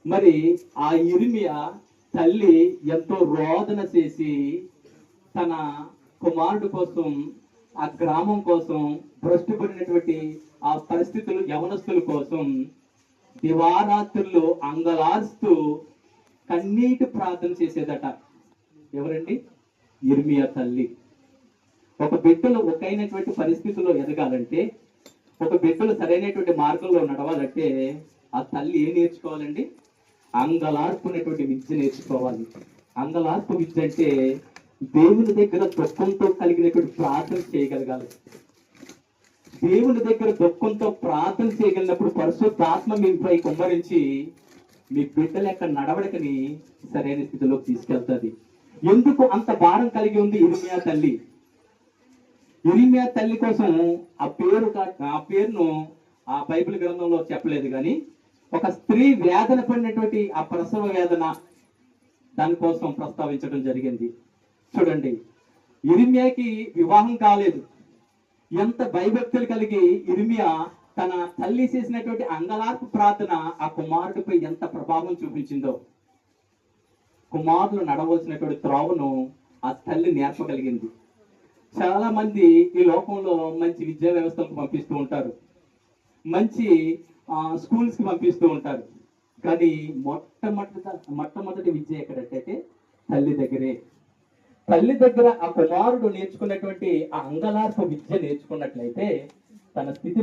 మరి ఆ ఇర్మియా తల్లి ఎంతో రోదన చేసి తన కుమారుడు కోసం, ఆ గ్రామం కోసం, భ్రష్టుపడినటువంటి ఆ పరిస్థితులు యవనస్తుల కోసం దివారాత్రులు అంగలార్స్తూ కన్నీటి ప్రార్థన చేసేదట. ఎవరండి? ఇర్మియా తల్లి. ఒక బిడ్డలు ఒకైనటువంటి పరిస్థితుల్లో ఎదగాలంటే, ఒక బిడ్డలు సరైనటువంటి మార్గంలో నడవాలంటే ఆ తల్లి ఏం నేర్చుకోవాలండి? అంగలార్పునేటువంటి విద్య నేర్చుకోవాలి. అంగలార్పు విద్య అంటే దేవుని దగ్గర దుఃఖంతో కలిగినటువంటి ప్రార్థన చేయగలగాలి. దేవుని దగ్గర దుఃఖంతో ప్రార్థన చేయగలిగినప్పుడు పరిశుద్ధాత్మ మీపై కుమ్మరించి మీ బిడ్డల యొక్క నడవడికని సరైన స్థితిలోకి తీసుకెళ్తుంది. ఎందుకు అంత భారం కలిగి ఉంది ఇర్మియా తల్లి? ఇర్మియా తల్లి కోసం ఆ పేరును ఆ బైబిల్ గ్రంథంలో చెప్పలేదు, కానీ ఒక స్త్రీ వేదన పడినటువంటి ఆ ప్రసవ వేదన దానికోసం ప్రస్తావించడం జరిగింది. చూడండి, ఇర్మియాకి వివాహం కాలేదు. ఎంత భయభక్తులు కలిగి ఇర్మియా తన తల్లి చేసినటువంటి అంగలార్పు ప్రార్థన ఆ కుమారుడిపై ఎంత ప్రభావం చూపించిందో. కుమారులు నడవలసినటువంటి త్రోవను ఆ తల్లి నేర్పగలిగింది. చాలా మంది ఈ లోకంలో మంచి విద్యా వ్యవస్థలకు పంపిస్తూ ఉంటారు, మంచి స్కూల్స్ కి పంపిస్తూ ఉంటారు, కానీ మొట్టమొదటి విద్య ఎక్కడంటే తల్లి దగ్గరే. తల్లి దగ్గర ఆ కుమారుడు నేర్చుకున్నటువంటి ఆ అంగలార్పు విద్య నేర్చుకున్నట్లయితే తన స్థితి